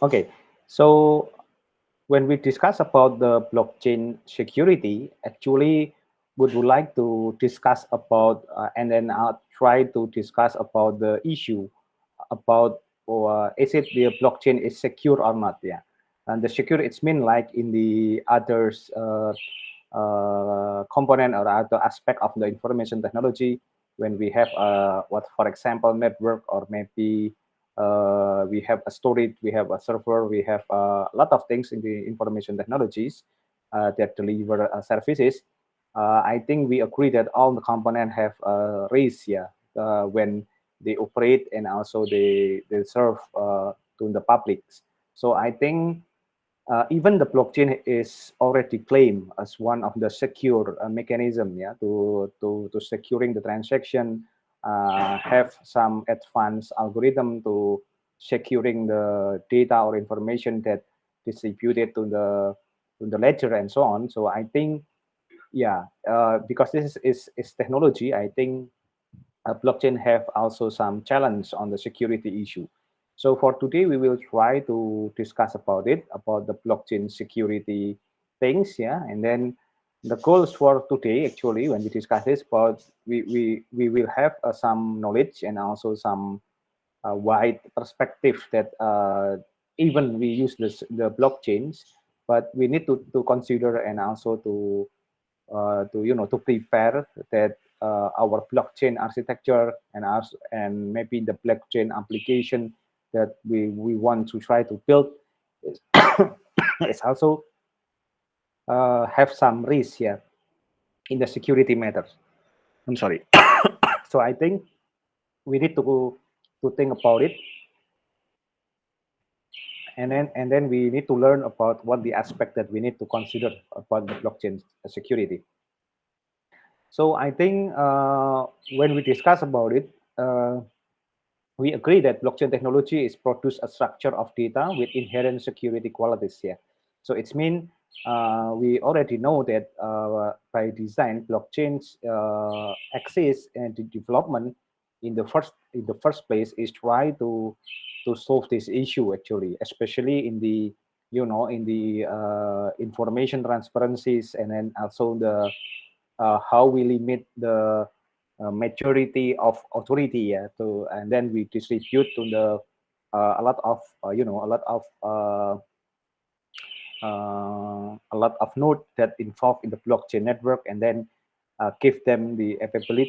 Okay, so when we discuss about the blockchain security, actually would like to discuss about and then I'll try to discuss about the issue about is it the blockchain is secure or not? Yeah, and the secure it's mean like in the others component or other aspect of the information technology when we have what for example network or maybe we have a storage, we have a server, we have a lot of things in the information technologies that deliver services. I think we agree that all the components have risk, yeah, when they operate and also they serve to the public. So I think even the blockchain is already claimed as one of the secure mechanism, yeah, to securing the transaction, have some advanced algorithm to securing the data or information that distributed to the ledger and so on. So I think, yeah, because this is technology, I think blockchain have also some challenge on the security issue. So for today, we will try to discuss about it, about the blockchain security things, yeah. And then the goals for today, actually, when we discuss this, about we will have some knowledge and also some wide perspective that even we use the blockchains, but we need to consider and also to to prepare that our blockchain architecture and us and maybe the blockchain application that we want to try to build is, is also have some risk here in the security matters. I'm sorry. So I think we need to think about it, and then we need to learn about what the aspect that we need to consider about the blockchain security. So I think when we discuss about it, we agree that blockchain technology is produce a structure of data with inherent security qualities here. So it's mean we already know that by design, blockchains exist and the development in the first place is try to solve this issue actually, especially in the in the information transparencies and then also the how we limit the majority of authority, yeah, to and then we distribute to the a lot of a lot of nodes that involved in the blockchain network, and then give them the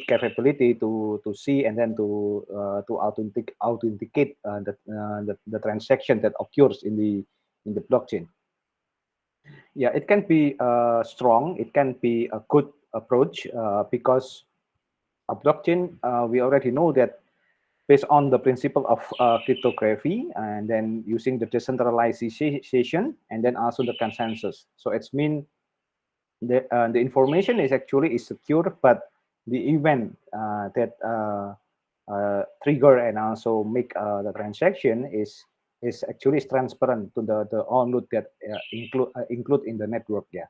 capability to see and then to authenticate the transaction that occurs in the blockchain. Yeah, it can be strong, it can be a good approach because a blockchain, we already know that based on the principle of cryptography and then using the decentralization and then also the consensus. So it's mean the information is actually is secure, but the event that trigger and also make the transaction is actually transparent to the all node that include in the network. Yeah.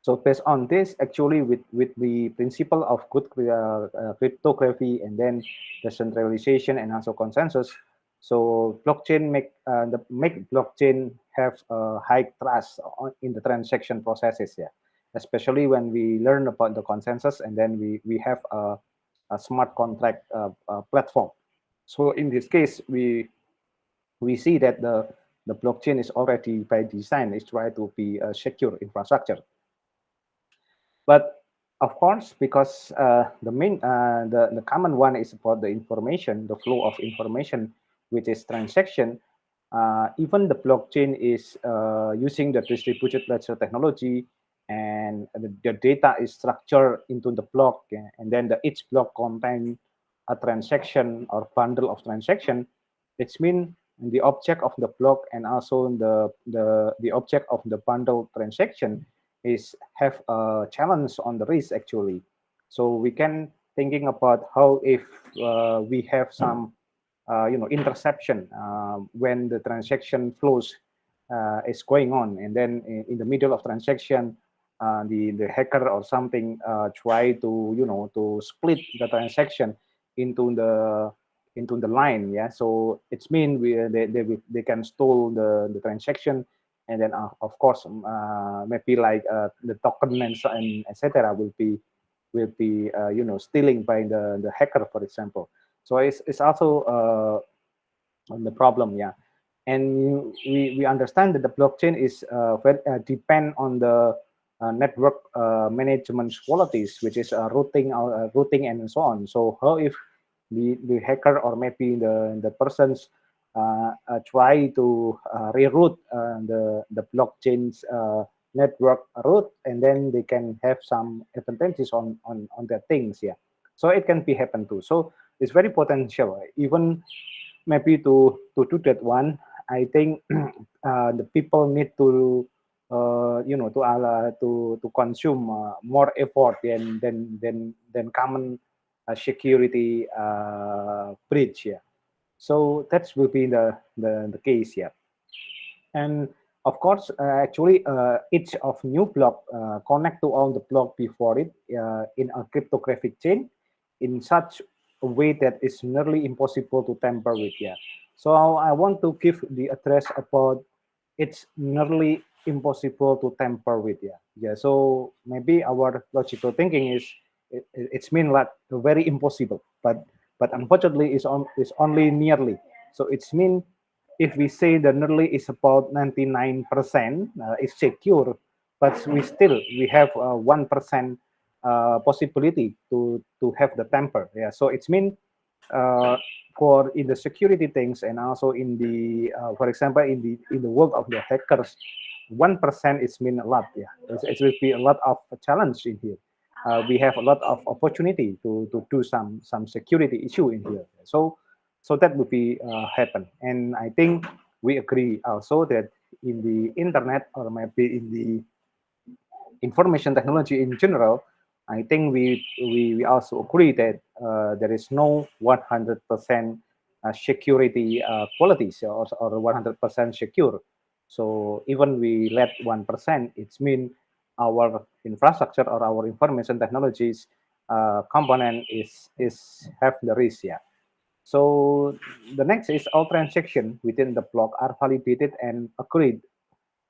So based on this, actually, with the principle of good cryptography and then decentralization and also consensus, so blockchain make blockchain have a high trust in the transaction processes. Yeah, especially when we learn about the consensus and then we have a smart contract platform. So in this case, we see that the blockchain is already by design is try to be a secure infrastructure. But of course, because the common one is about the information, the flow of information, which is transaction. Even the blockchain is using the distributed ledger technology, and the data is structured into the block, yeah, and then each block contain a transaction or bundle of transaction. It's mean the object of the block and also the object of the bundle transaction is have a challenge on the risk actually. So we can thinking about how if we have some interception when the transaction flows is going on, and then in the middle of transaction the hacker or something try to to split the transaction into into the line. Yeah, so it's mean they can store the transaction, and then of course maybe like the token and etc. will be stealing by the hacker, for example. So it's also on the problem, yeah. And we understand that the blockchain is depend on the network management qualities, which is routing and so on. So how if the hacker or maybe the persons try to reroute the blockchain's network route, and then they can have some advantages on their things, yeah. So it can be happen too. So it's very potential, even maybe to do that one. I think the people need to to consume more effort than common security breach, yeah. So that will be the case, yeah. And of course, actually, each of new block connect to all the block before it in a cryptographic chain in such a way that it's nearly impossible to tamper with. Yeah. So I want to give the address about it's nearly impossible to tamper with. Yeah. Yeah. So maybe our logical thinking is it's mean like very impossible, but unfortunately, it's only nearly. So it's mean if we say the nearly is about 99% is secure, but we have 1% possibility to have the tamper. Yeah, so it's mean uh, for in the security things and also in the for example in the world of the hackers, 1% is mean a lot. Yeah, it will be a lot of challenge in here. We have a lot of opportunity to do some security issue in here. So that would be happen. And I think we agree also that in the internet or maybe in the information technology in general, I think we also agree that there is no 100% security qualities or 100% secure. So even we let 1%, it's mean our infrastructure or our information technologies component is have the risk. Yeah. So the next is all transactions within the block are validated and agreed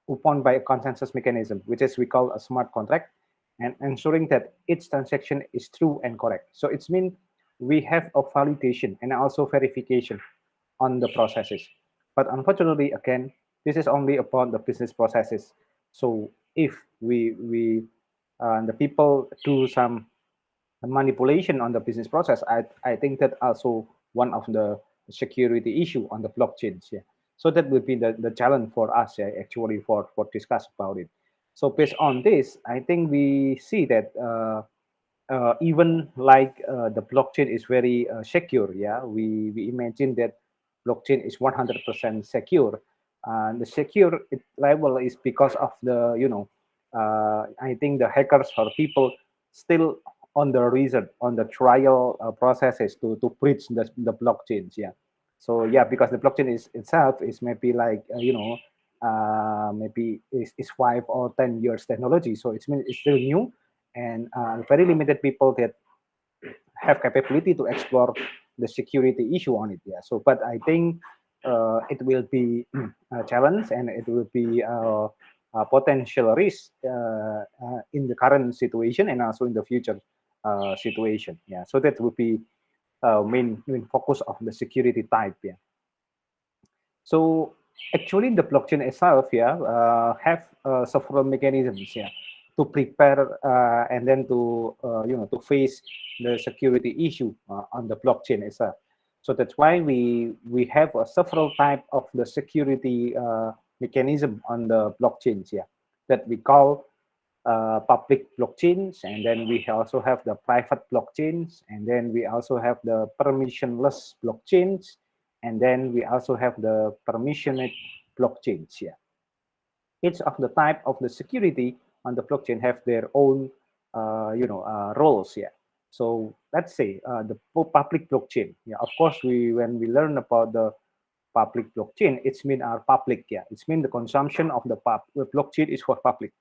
upon by a consensus mechanism, which is we call a smart contract, and ensuring that each transaction is true and correct. So it's mean we have a validation and also verification on the processes. But unfortunately, again, this is only upon the business processes. So if the people do some manipulation on the business process, I think that also one of the security issue on the blockchains. Yeah. So that would be the challenge for us, yeah, actually for discuss about it. So based on this, I think we see that even like the blockchain is very secure. Yeah, we imagine that blockchain is 100% secure. The secure level is because of the I think the hackers or people still on the reason on the trial processes to breach the blockchains. Yeah. So yeah, because the blockchain is itself is maybe like maybe is 5 or 10 years technology. So it's still new, and very limited people that have capability to explore the security issue on it. Yeah. So, but I think it will be a challenge and it will be a potential risk in the current situation and also in the future situation. Yeah. So that would be main focus of the security type. Yeah. So actually, the blockchain itself, yeah, have several mechanisms, yeah, to prepare and then to to face the security issue on the blockchain itself. So that's why we have several type of the security mechanism on the blockchains, yeah, that we call public blockchains, and then we also have the private blockchains, and then we also have the permissionless blockchains, and then we also have the permissioned blockchains. Yeah, each of the type of the security on the blockchain have their own roles. Yeah. So let's say the public blockchain. Yeah, of course, we when we learn about the public blockchain, it's mean our public. Yeah, it's mean the consumption of the blockchain is for public.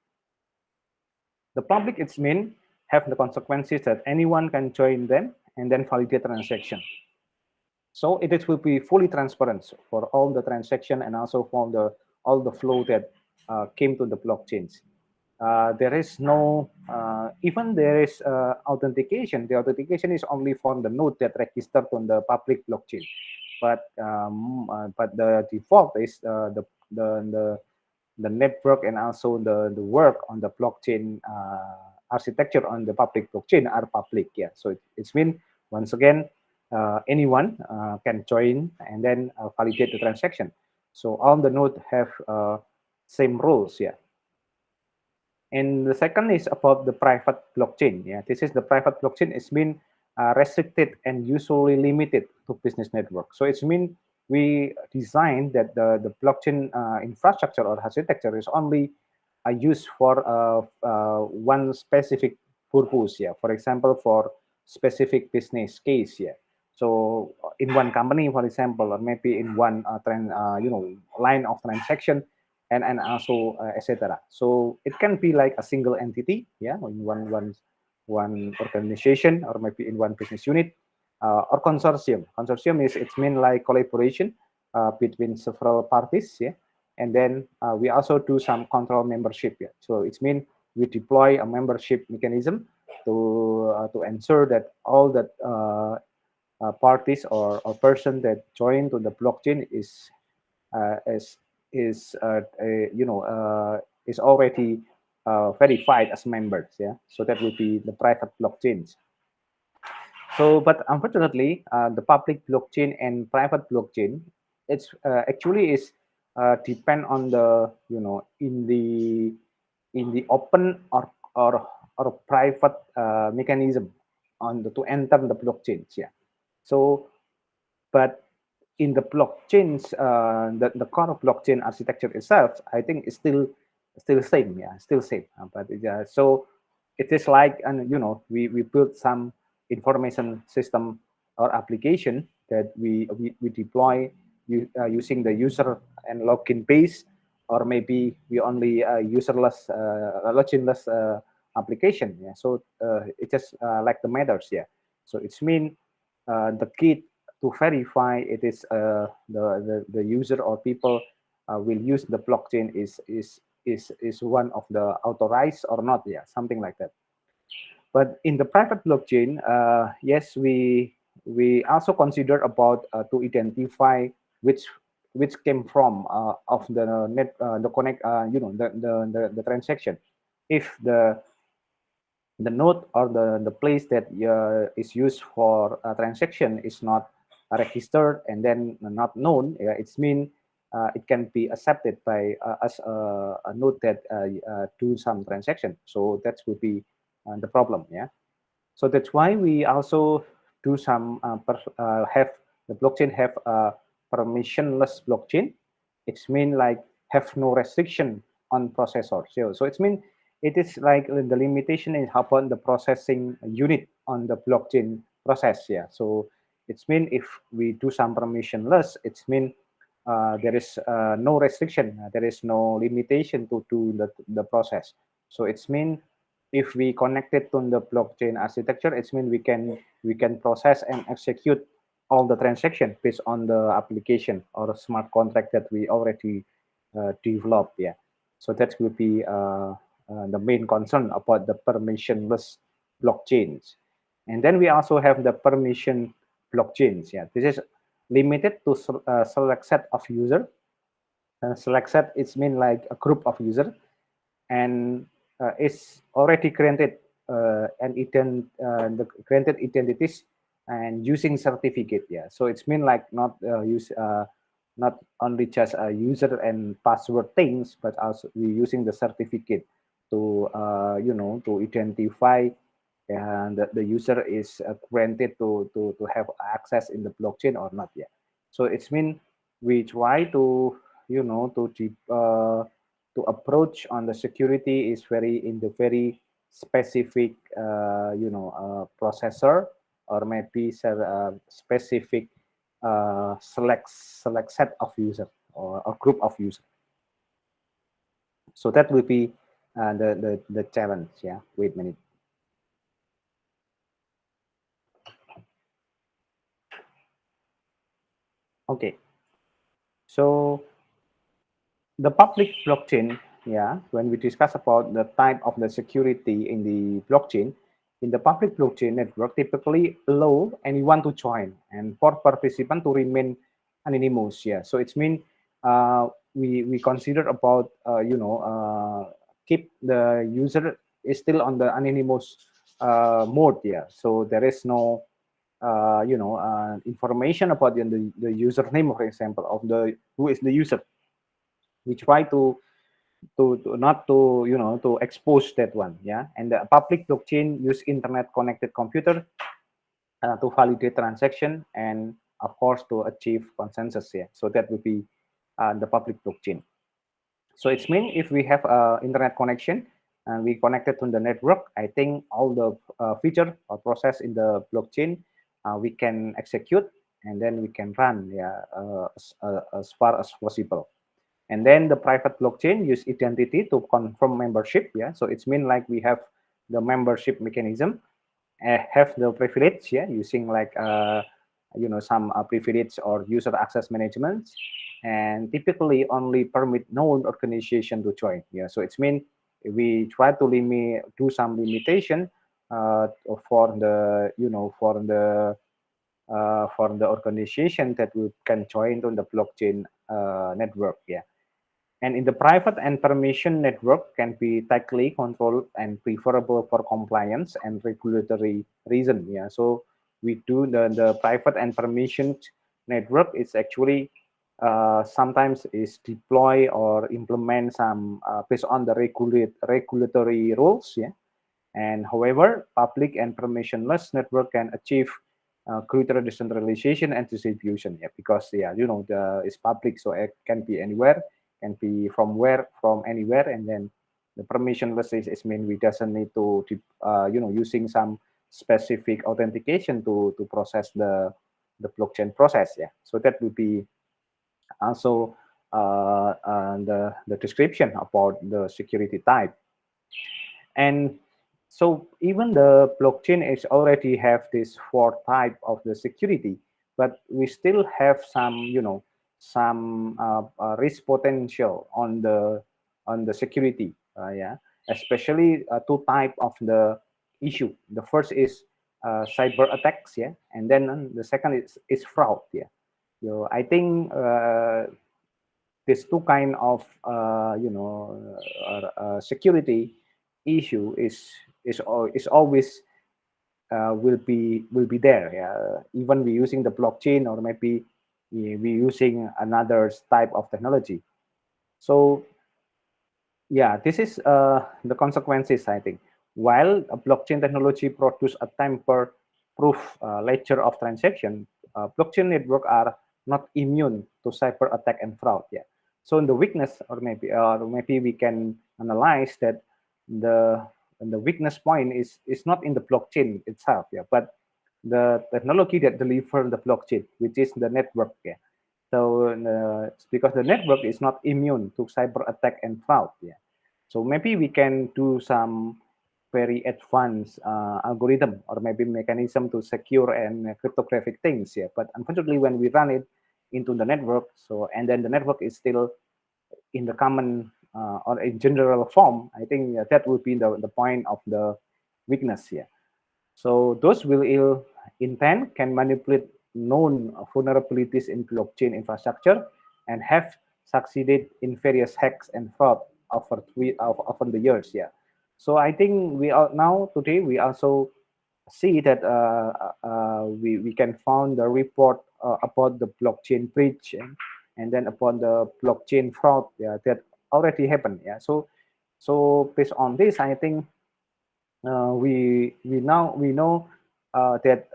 The public, it's mean have the consequences that anyone can join them and then validate transaction. So it will be fully transparent for all the transaction and also for all the flow that came to the blockchains. There is no even there is authentication. The authentication is only for the node that registered on the public blockchain, but the default is the the network and also the work on the blockchain architecture on the public blockchain are public. Yeah, so it's mean once again anyone can join and then validate the transaction. So all the nodes have same rules. Yeah. And the second is about the private blockchain. Yeah, this is the private blockchain. It's been restricted and usually limited to business network. So it's mean we design that the blockchain infrastructure or architecture is only used for one specific purpose. Yeah, for example, for specific business case. Yeah. So in one company, for example, or maybe in one line of transaction, and also etc. So it can be like a single entity, yeah, in one organization or maybe in one business unit, or consortium. Consortium is it's mean like collaboration between several parties, yeah, and then we also do some control membership, yeah. So it's mean we deploy a membership mechanism to ensure that all that parties or person that join to the blockchain uh, is is already verified as members. Yeah, so that will be the private blockchains. So, but unfortunately, the public blockchain and private blockchain, it's actually is depend on the in the open or private mechanism on to enter the blockchains. Yeah. So, but in the blockchains, the core blockchain architecture itself, I think is still same, yeah, still same. So it is like, and we built some information system or application that we deploy using the user and login base, or maybe we only userless loginless application. Yeah, so it just like the matters. Yeah, so it's mean the key to verify it is the user or people will use the blockchain is one of the authorized or not, yeah, something like that. But in the private blockchain, yes, we also consider about to identify which came from of the net the connect the transaction. If the node or the place that is used for a transaction is not registered and then not known, yeah, it's mean it can be accepted by as a node that do some transaction. So that would be the problem. Yeah. So that's why we also do some have the blockchain have a permissionless blockchain. It's mean like have no restriction on processor. So it's mean it is like the limitation is upon the processing unit on the blockchain process. Yeah. So it's mean if we do some permissionless, it's mean there is no restriction, there is no limitation to do the process. So it's mean if we connect it to the blockchain architecture, it's mean we can process and execute all the transaction based on the application or smart contract that we already developed. Yeah, so that will be the main concern about the permissionless blockchains. And then we also have the permission blockchains. Yeah, this is limited to select set of user. Select set it's mean like a group of user, and is already granted the granted identities and using certificate. Yeah, so it's mean like not only just a user and password things, but also we using the certificate to to identify and the user is granted to have access in the blockchain or not. Yeah, so it's mean we try to to approach on the security is very in the very specific processor, or maybe specific select set of user or a group of user. So that will be the challenge. Yeah, wait a minute. Okay, so the public blockchain, yeah, when we discuss about the type of the security in the blockchain, in the public blockchain network typically allow anyone to join and for participant to remain anonymous. Yeah, so it's mean we consider about keep the user is still on the anonymous mode. Yeah, so there is no information about the username, for example, of the who is the user. We try to not to to expose that one, yeah. And the public blockchain use internet connected computer to validate transaction and of course to achieve consensus, yeah. So that would be the public blockchain. So it's mean if we have internet connection and we connected to the network, I think all the feature or process in the blockchain we can execute and then we can run, yeah, as far as possible. And then the private blockchain use identity to confirm membership, yeah. So it's mean like we have the membership mechanism, have the privilege, yeah, using like some privilege or user access management, and typically only permit known organization to join, yeah. So it's mean we try to limit do some limitation uh, for the for the organization that we can join on the blockchain network, yeah. And in the private and permission network can be tightly controlled and preferable for compliance and regulatory reason. Yeah, so we do the private and permission network is actually sometimes is deploy or implement some based on the regulatory rules. Yeah, and however, public and permissionless network can achieve greater decentralization and distribution. Yeah, because yeah, the it's public, so it can be anywhere, can be from anywhere, and then the permissionless is mean we doesn't need to using some specific authentication to process the blockchain process. Yeah, so that would be also the description about the security type. And so even the blockchain is already have this four type of the security, but we still have some, some risk potential on the security, yeah, especially two type of the issue. The first is cyber attacks, yeah, and then the second is fraud, yeah. So I think these two kind of security issue is always will be there, yeah. Even we using the blockchain or maybe we using another type of technology. So yeah, this is the consequences, I think. While a blockchain technology produce a tamper-proof ledger of transaction, blockchain network are not immune to cyber attack and fraud. Yeah. So in the weakness, or maybe we can analyze that the the weakness point is not in the blockchain itself, yeah, but the technology that deliver the blockchain, which is the network. Yeah. So because the network is not immune to cyber attack and fraud. Yeah. So maybe we can do some very advanced algorithm or maybe mechanism to secure and cryptographic things. Yeah. But unfortunately, when we run it into the network, so and then the network is still in the common or in general form, I think that would be the point of the weakness here. So those will ill intent can manipulate known vulnerabilities in blockchain infrastructure and have succeeded in various hacks and fraud over the years. Yeah. So I think we are now today we also see that we can found the report about the blockchain breach and then upon the blockchain fraud, yeah, that already happened. Yeah. So based on this, I think we know that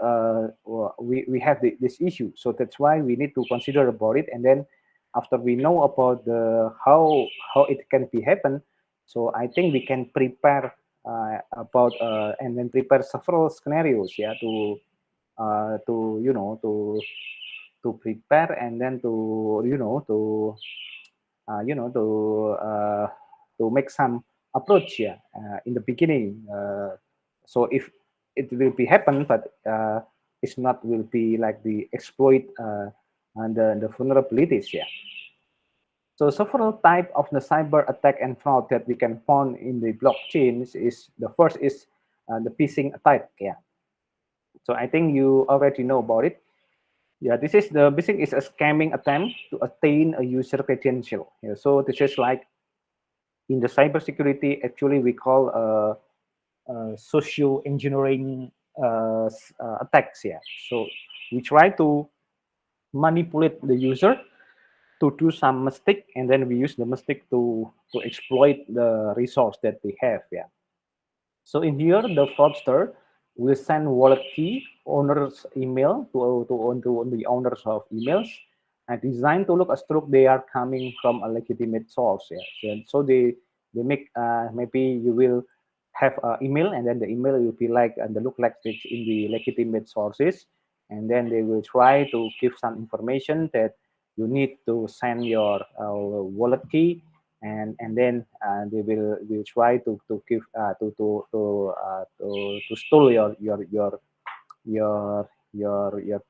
we have this issue. So that's why we need to consider about it. And then after we know about the how it can be happen, so I think we can prepare about and then prepare several scenarios, yeah, to to prepare and then to you know to make some approach, yeah, in the beginning. So if it will be happen, but it's not will be like the exploit and the vulnerabilities. Yeah. So several type of the cyber attack and fraud that we can find in the blockchain is the first is the phishing attack. Yeah. So I think you already know about it. Yeah, this is the phishing is a scamming attempt to attain a user credential. Yeah, so this is like in the cybersecurity, actually we call social engineering attacks. Yeah. So we try to manipulate the user to do some mistake, and then we use the mistake to exploit the resource that they have. Yeah. So in here, the fraudster will send wallet key owner's email to the owners of emails and designed to look as though they are coming from a legitimate source. Yeah. So they make maybe you will have an email, and then the email will be like and the look like it's in the legitimate sources, and then they will try to give some information that you need to send your wallet key, and then they will try to give to store your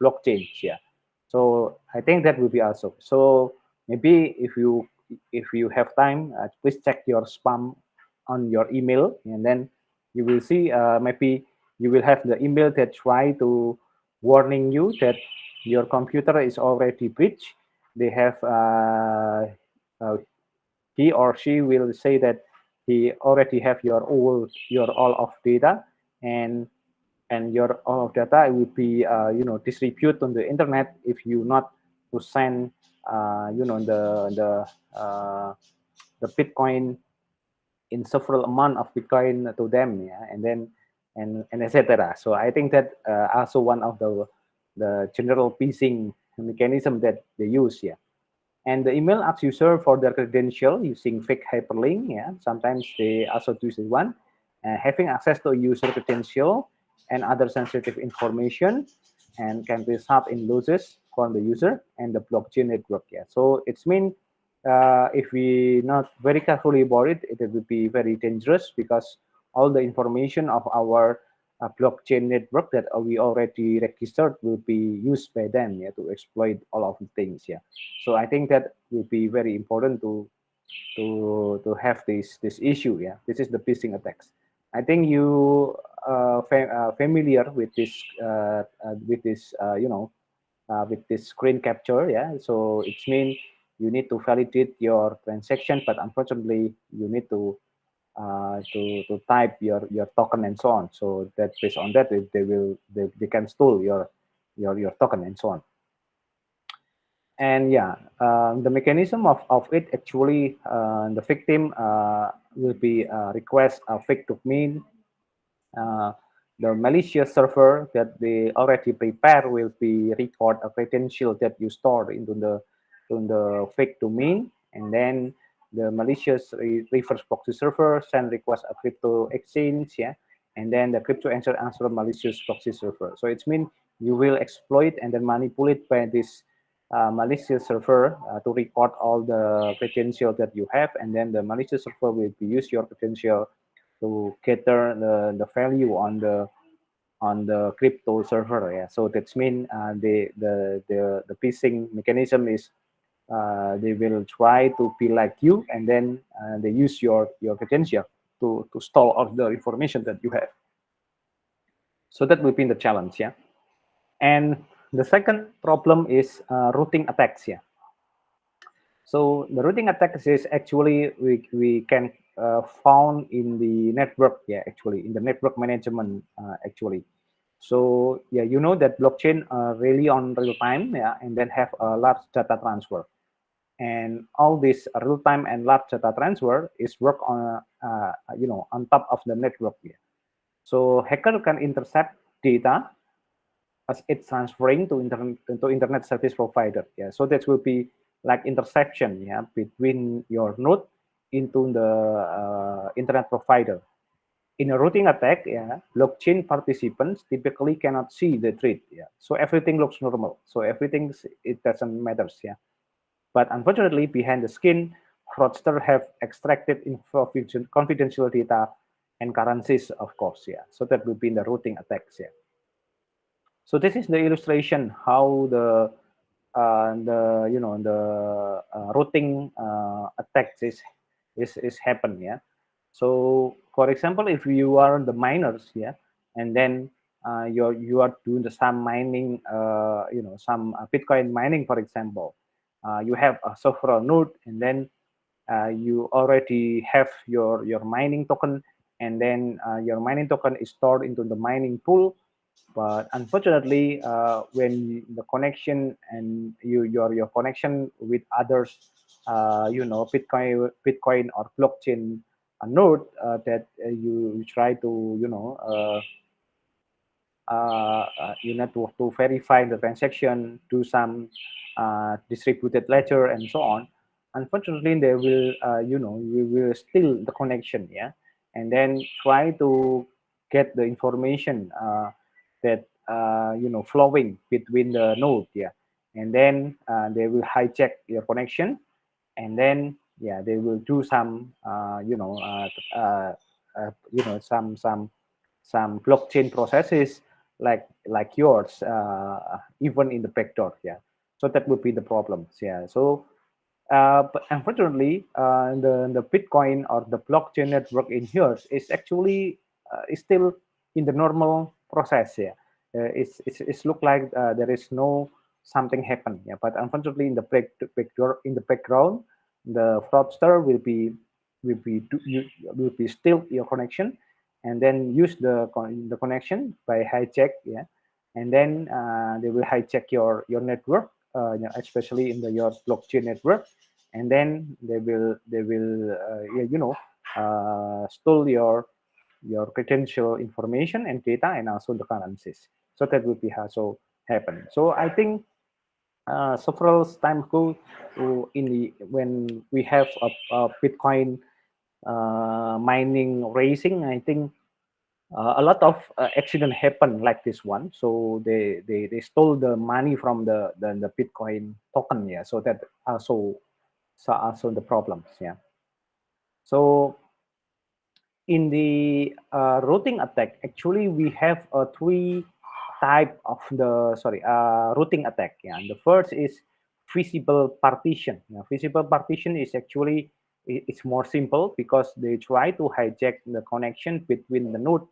blockchain. Yeah. So I think that will be also. So maybe if you have time, please check your spam on your email, and then you will see maybe you will have the email that try to warning you that your computer is already breached. They have uh, he or she will say that he already have your all of data, and your all of data will be distributed on the internet if you not to send the Bitcoin in several amount of Bitcoin to them. Yeah, and then and etc. So I think that also one of the general phishing mechanism that they use. Yeah. And the email asks user for their credential using fake hyperlink. Yeah, sometimes they also use this one. Having access to user credential and other sensitive information, and can result in losses from the user and the blockchain network. Yeah, so it's mean if we not very carefully about it, it will be very dangerous because all the information of our blockchain network that we already registered will be used by them, yeah, to exploit all of the things. Yeah. So I think that will be very important to have this issue. Yeah, this is the phishing attacks. I think you familiar with this with this screen capture. Yeah, so it means you need to validate your transaction, but unfortunately you need to type your token and so on. So that based on that they can steal your token and so on. And yeah, the mechanism of it actually, the victim will be request a fake domain. uh, the malicious server that they already prepare will be record a credential that you store into the fake domain, and then the malicious reverse proxy server send request a crypto exchange. Yeah, and then the crypto answer malicious proxy server. So it means you will exploit and then manipulate by this malicious server to record all the credentials that you have, and then the malicious server will be use your credential to gather the value on the crypto server. Yeah, so that's mean the phishing mechanism is they will try to be like you, and then they use your credential to store all the information that you have. So that will be the challenge. Yeah. And the second problem is routing attacks. Yeah. So the routing attacks is actually we can found in the network. Yeah, actually in the network management actually. So yeah, you know that blockchain really on real time. Yeah, and then have a large data transfer, and all this real time and large data transfer is work on on top of the network. Yeah. So hacker can intercept data as it's transferring to internet service provider. Yeah, so that will be like interception, yeah, between your node into the internet provider. In a routing attack, yeah, blockchain participants typically cannot see the threat. Yeah, so everything looks normal. So everything it doesn't matters. Yeah, but unfortunately, behind the skin, fraudsters have extracted confidential data and currencies, of course. Yeah, so that will be in the routing attacks. Yeah. So this is the illustration how the the routing attacks is happen. Yeah. So for example, if you are the miners, yeah, and then you are doing the some mining, some Bitcoin mining, for example, you have a several node, and then you already have your mining token, and then your mining token is stored into the mining pool. But unfortunately, when the connection and your connection with others, Bitcoin or blockchain node that you try to to verify the transaction, do some distributed ledger and so on. Unfortunately, they will, we will steal the connection, yeah, and then try to get the information that flowing between the node, yeah, and then they will hijack your connection, and then yeah, they will do some, some blockchain processes like yours, even in the backdoor. Yeah, so that would be the problems. Yeah, so but unfortunately, the Bitcoin or the blockchain network in here is actually is still in the normal process. Yeah, it's look like there is no something happen. Yeah, but unfortunately, in the backdoor, in the background, the fraudster will be steal your connection, and then use the connection by hijack. Yeah, and then they will hijack your network, especially in the your blockchain network, and then they will steal your credential information and data, and also the currencies. So that would be also happen. So I think several times ago, in the when we have a Bitcoin mining raising, I think a lot of accident happened like this one. So they stole the money from the Bitcoin token. Yeah, so that also the problems. Yeah. So in the routing attack, actually we have three type of the routing attack. Yeah, and the first is visible partition. Yeah, visible partition is actually it's more simple because they try to hijack the connection between the node.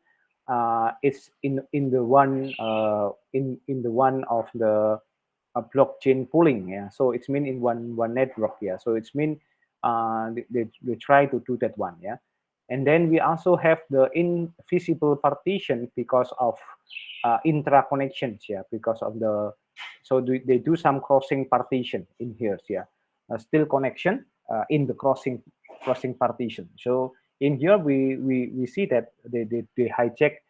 It's in the one in the one of the blockchain pooling. Yeah, so it's mean in one network. Yeah, so it's mean they try to do that one. Yeah, and then we also have the invisible partition because of intra connections. Yeah, because of the they do some crossing partition in here. Yeah, still connection in the crossing partition. So in here we see that they hijack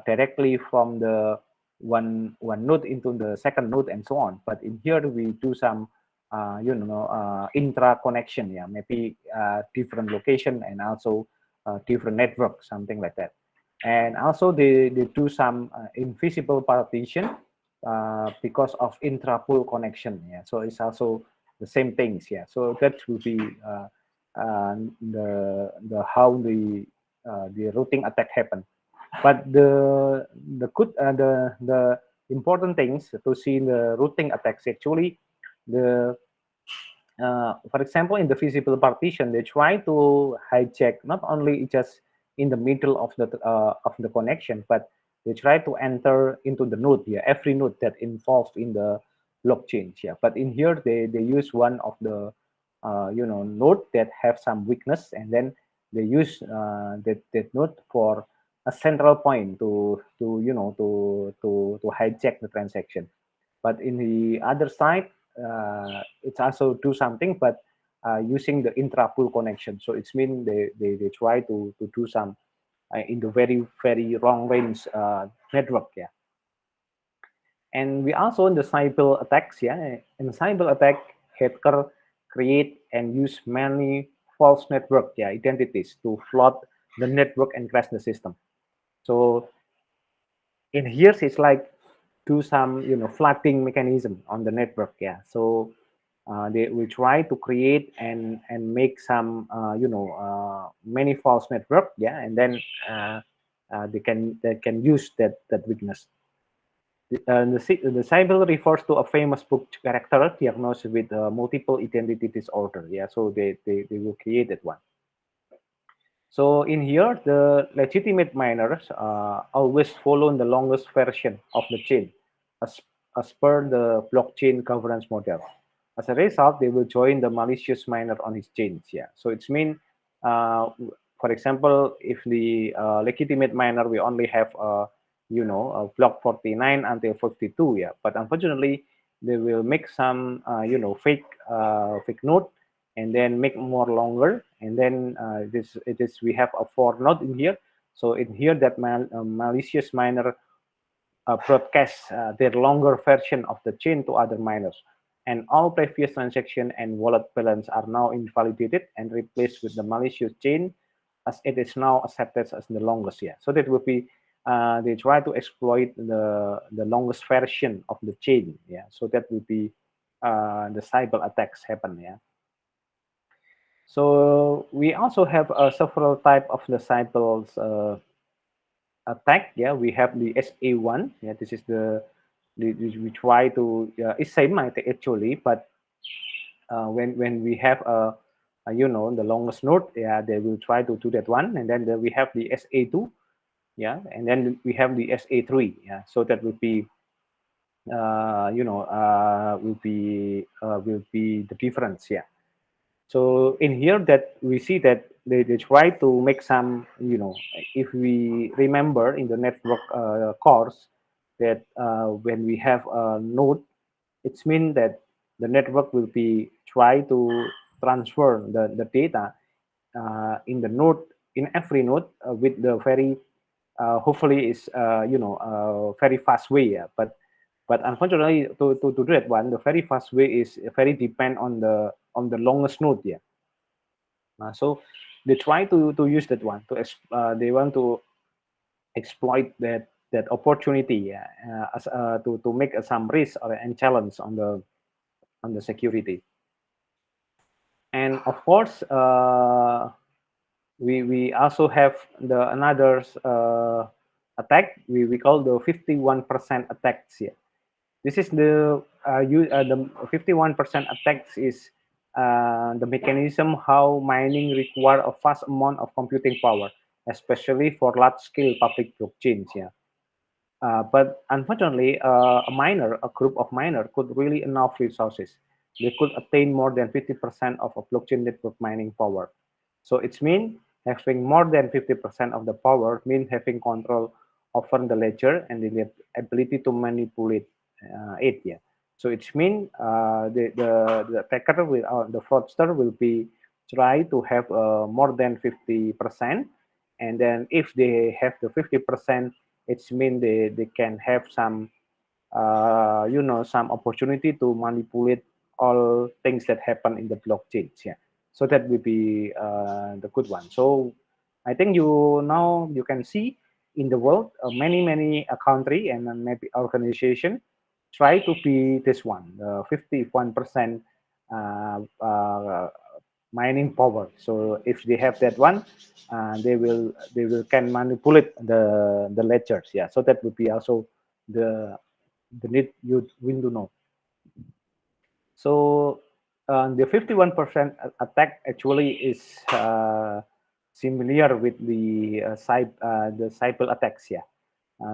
directly from the one node into the second node and so on. But in here we do some intra connection. Yeah, maybe different location and also different network, something like that. And also they do some invisible partition because of intra-pool connection. Yeah, so it's also the same things. Yeah, so that will be the how the routing attack happen. But the important things to see in the routing attacks actually the for example, in the visible partition, they try to hijack not only just in the middle of the connection, but they try to enter into the node. Yeah, every node that involved in the blockchain. Yeah, but in here they use one of the node that have some weakness, and then they use that node for a central point to hijack the transaction. But in the other side, it's also do something, but using the intra-pool connection. So it's mean they try to do some in the very long range network. Yeah. And we also in the cyber attacks. Yeah. In cyber attack, hacker create and use many false network, yeah, identities to flood the network and crash the system. So in here it's like do some flooding mechanism on the network. Yeah, so they will try to create and make some many false network. Yeah, and then they can use that weakness. The symbol refers to a famous book character diagnosed with multiple identity disorder. Yeah, so they will create that one. So in here, the legitimate miners always follow the longest version of the chain as, as per the blockchain governance model. As a result, they will join the malicious miner on his chains. Yeah. So it's mean, uh, for example, if the legitimate miner we only have block 49 until 52. Yeah. But unfortunately, they will make some fake node and then make more longer, and then it is we have a for node in here. So in here that malicious miner broadcasts their longer version of the chain to other miners, and all previous transaction and wallet balance are now invalidated and replaced with the malicious chain, as it is now accepted as the longest. Yeah, so that would be they try to exploit the longest version of the chain. Yeah, so that would be the cyber attacks happen. Yeah. So we also have several type of the cycles attack. Yeah, we have the SA1. Yeah, this is we try to it's same actually, but when we have the longest node, yeah, they will try to do that one, and then we have the SA2. Yeah, and then we have the SA3. Yeah, so that will be will be the difference. Yeah. So in here that we see that they try to make some, if we remember in the network course that when we have a node, it's mean that the network will be try to transfer the data in the node, in every node with the very hopefully is very fast way. Yeah. But unfortunately to do that one, the very fast way is very depend on the longest node. Yeah. So they try to use that one they want to exploit that opportunity, to make some risk or and challenge on the security. And of course, we also have the another attack we call the 51% attacks here. This is the 51% attacks is the mechanism how mining require a vast amount of computing power, especially for large-scale public blockchains. Yeah. But unfortunately, a group of miner could really enough resources. They could attain more than 50% of a blockchain network mining power. So it's mean having more than 50% of the power mean having control over the ledger and the ability to manipulate it. Yeah. So it's mean the attacker will the fraudster will be try to have more than 50%, and then if they have the 50%, it's mean they can have some some opportunity to manipulate all things that happen in the blockchains. Yeah, so that will be the good one. So I think now you can see in the world many country and maybe organization try to be this one, the 51% mining power. So if they have that one, they will can manipulate the ledgers. Yeah, so that would be also the need you will to know. So the 51% attack actually is similar with the cyber attacks. Yeah.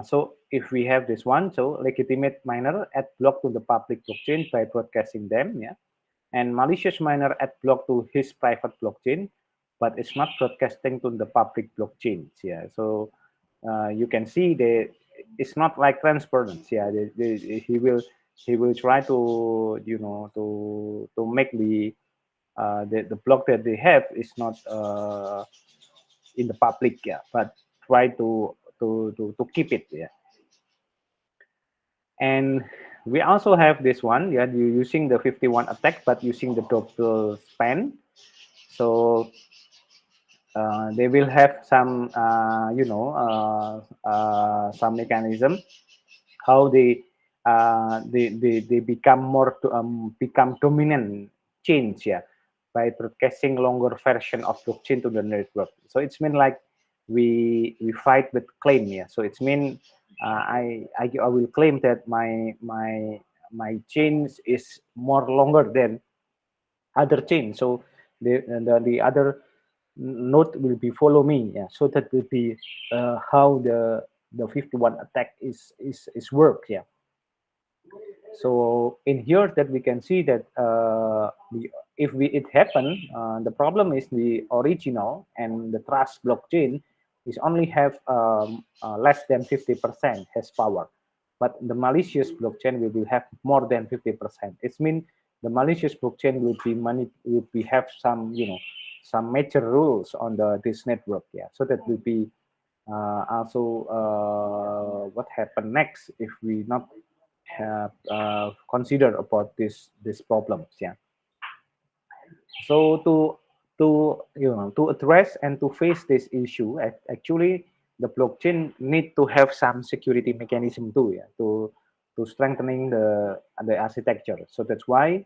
So if we have this one, so legitimate miner add block to the public blockchain by broadcasting them. Yeah. And malicious miner add block to his private blockchain, but it's not broadcasting to the public blockchains. Yeah. So you can see it's not like transparency. Yeah. He will try to make the block that they have is not in the public. Yeah. But try to keep it. Yeah. And we also have this one. Yeah. You're using the 51 attack, but using the double span. So they will have some some mechanism how they become become dominant change. Yeah, by broadcasting longer version of blockchain to the network. So it's mean like we fight with claim. Yeah, so it's mean I will claim that my chain is more longer than other chain. So the other node will be follow me. Yeah. So that will be how the 51 attack is work. Yeah. So in here that we can see that if it happen, the problem is the original and the trust blockchain is only have less than 50% has power, but the malicious blockchain will have more than 50%. It means the malicious blockchain will be have some some major rules on this network. Yeah, so that will be also what happened next if we not have considered about these problems. Yeah. So to address and to face this issue, actually the blockchain need to have some security mechanism too. Yeah, to strengthening the architecture. So that's why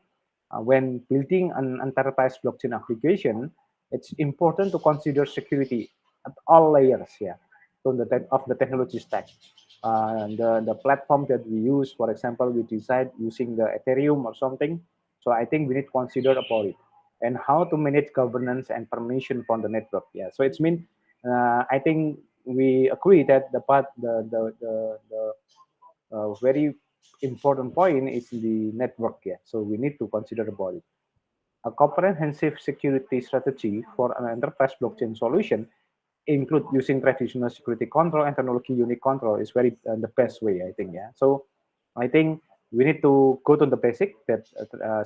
when building an enterprise blockchain application, it's important to consider security at all layers. Yeah, so of the technology stack. The platform that we use, for example, we decide using the Ethereum or something. So I think we need to consider about it and how to manage governance and permission from the network. Yeah, so it's mean I think we agree that the part the very important point is the network. Yeah, so we need to consider about it. A comprehensive security strategy for an enterprise blockchain solution include using traditional security control and technology unique control is very the best way, I think. Yeah, so I think we need to go to the basic that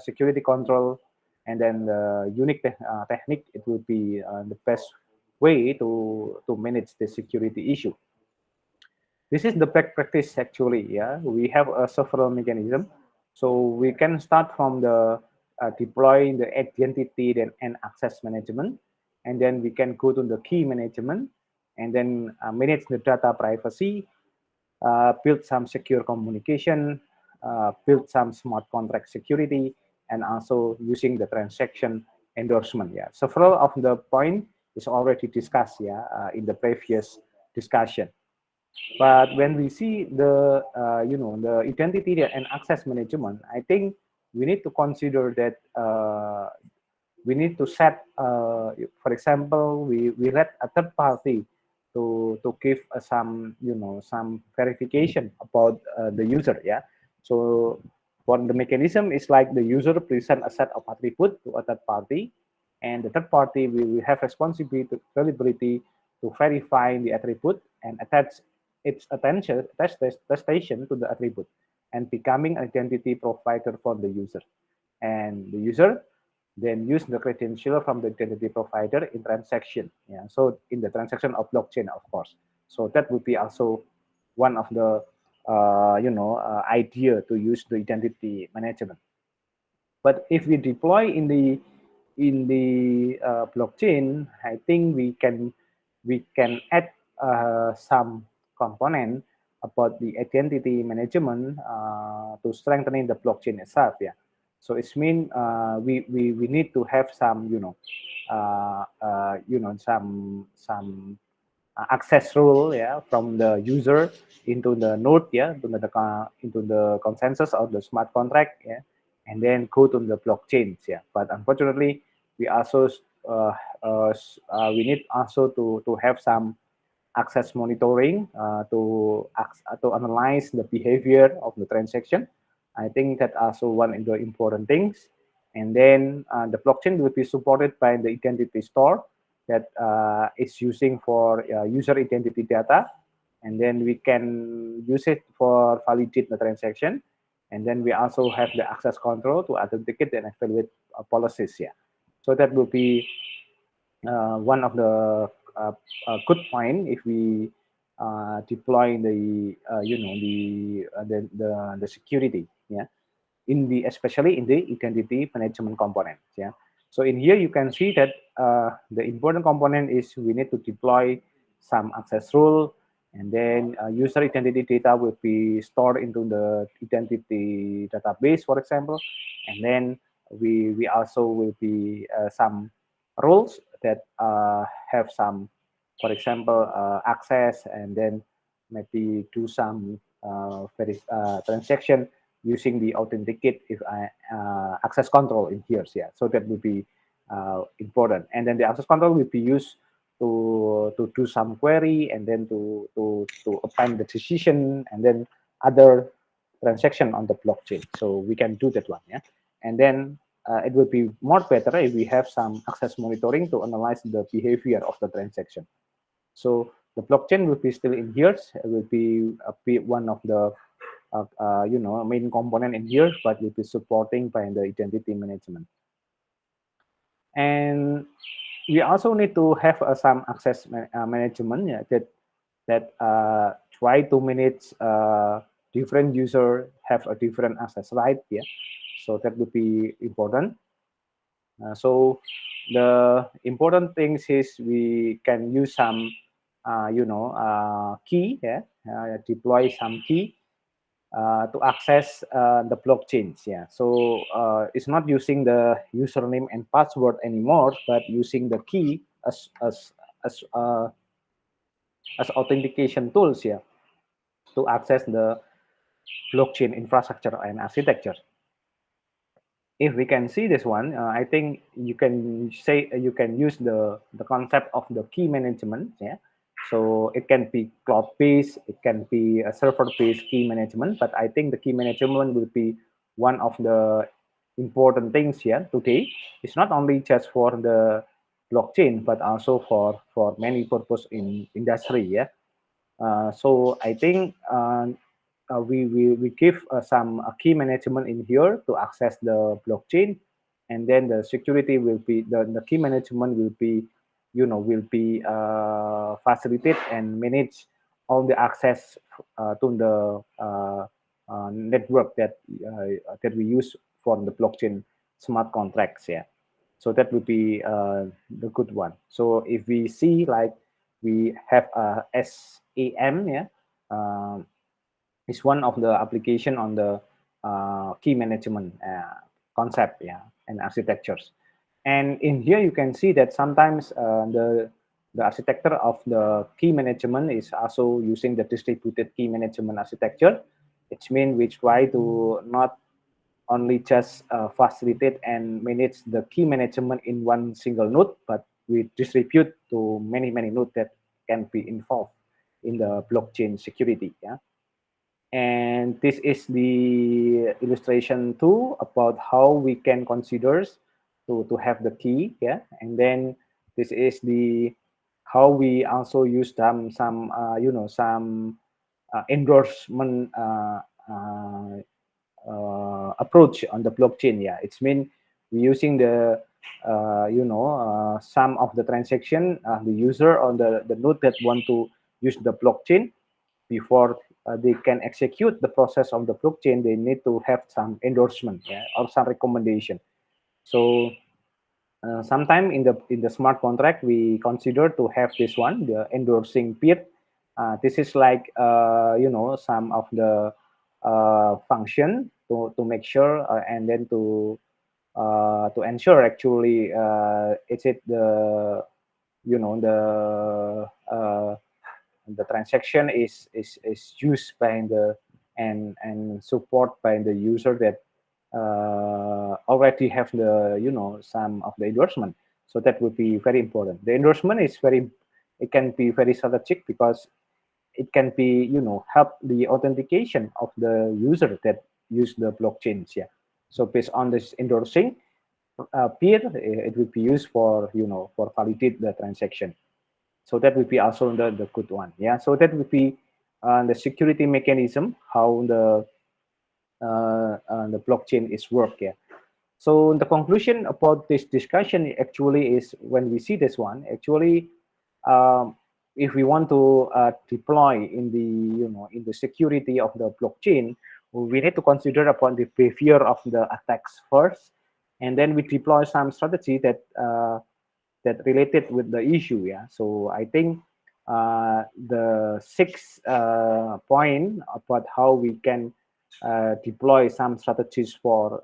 security control and then the unique technique. It will be the best way to manage the security issue. This is the best practice actually. Yeah, we have a several mechanism, so we can start from the deploying the identity and access management, and then we can go to the key management, and then manage the data privacy, build some secure communication, build some smart contract security, and also using the transaction endorsement. Yeah, several of the point is already discussed. Yeah, in the previous discussion. But when we see the the identity and access management, I think we need to consider that we need to set, for example, we let a third party to give some some verification about the user. Yeah, so for the mechanism is like the user present a set of attribute to a third party, and the third party will have responsibility to verify the attribute and attach its attestation to the attribute and becoming identity provider for the user, and the user then use the credential from the identity provider in transaction. Yeah, so in the transaction of blockchain, of course. So that would be also one of the idea to use the identity management. But if we deploy in the blockchain, I think we can add some component about the identity management to strengthening the blockchain itself. Yeah, so it's mean we need to have some some access rule, yeah, from the user into the node, yeah, into the consensus of the smart contract, yeah, and then go to the blockchains. Yeah, but unfortunately we also we need also to have some access monitoring to analyze the behavior of the transaction. I think that also one of the important things. And then the blockchain will be supported by the identity store that is using for user identity data, and then we can use it for validate the transaction. And then we also have the access control to authenticate and evaluate policies. Yeah, so that will be one of the good point if we deploy the the security, yeah, in the especially in the identity management component. Yeah, so in here you can see that the important component is we need to deploy some access rule, and then user identity data will be stored into the identity database, for example, and then we also will be some rules that have some, for example, access, and then maybe do some transaction using the authenticate if I access control in here. Yeah, so that will be important. And then the access control will be used to do some query and then to append the decision and then other transaction on the blockchain. So we can do that one. Yeah, and then it will be more better if we have some access monitoring to analyze the behavior of the transaction. So the blockchain will be still in here. It will be one of the main component in here, but will be supporting by the identity management. And we also need to have some access management, yeah, that try to manage different user have a different access right. Yeah, so that would be important. So the important things is we can use some key, yeah, deploy some key to access the blockchains. Yeah, so it's not using the username and password anymore, but using the key as uh, as authentication tools. Yeah, to access the blockchain infrastructure and architecture. If we can see this one, I think you can say you can use the concept of the key management. Yeah, so it can be cloud based, it can be a server based key management, but I think the key management will be one of the important things here today. It's not only just for the blockchain, but also for many purpose in industry. Yeah, so I think we give some key management in here to access the blockchain, and then the security will be the key management will be will be facilitate and manage all the access to the network that we use for the blockchain smart contracts. Yeah, so that would be the good one. So if we see like we have a SAM, yeah, is one of the application on the key management concept, yeah, and architectures. And in here you can see that sometimes the architecture of the key management is also using the distributed key management architecture. It means we try to not only just facilitate and manage the key management in one single node, but we distribute to many nodes that can be involved in the blockchain security. Yeah, and this is the illustration too about how we can consider to have the key. Yeah, and then this is the how we also use some some endorsement approach on the blockchain. Yeah, it's mean we're using the some of the transaction the user on the node that want to use the blockchain before they can execute the process of the blockchain. They need to have some endorsement, yeah, or some recommendation. So sometime in the smart contract we consider to have this one, the endorsing peer. This is like some of the function to make sure and then to ensure actually is it the transaction is used by the and support by the user that already have the some of the endorsement. So that would be very important. The endorsement is very, it can be very strategic because it can be help the authentication of the user that use the blockchains. Yeah, so based on this endorsing peer, it will be used for for validate the transaction. So that would be also the good one. Yeah, so that would be the security mechanism, how the blockchain is work. Yeah, so the conclusion about this discussion actually is when we see this one, actually, um, if we want to deploy in the in the security of the blockchain, we need to consider upon the behavior of the attacks first, and then we deploy some strategy that related with the issue. Yeah, so I think the sixth point about how we can deploy some strategies for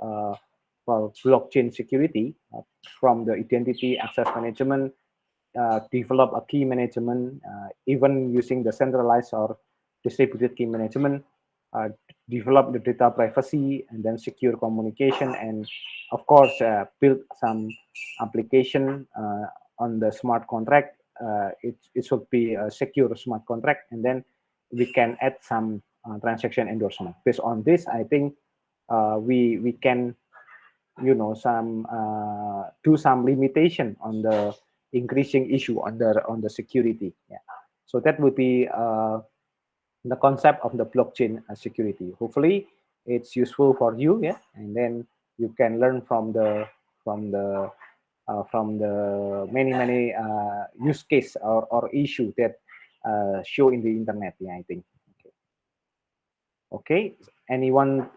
blockchain security from the identity access management, develop a key management, even using the centralized or distributed key management, develop the data privacy, and then secure communication, and of course build some application on the smart contract. It should be a secure smart contract, and then we can add some transaction endorsement. Based on this, I think we can some do some limitation on the increasing issue on the security. Yeah, so that would be the concept of the blockchain security. Hopefully, it's useful for you. Yeah, and then you can learn from the from the many use case or issue that show in the internet. Yeah, I think. Okay, anyone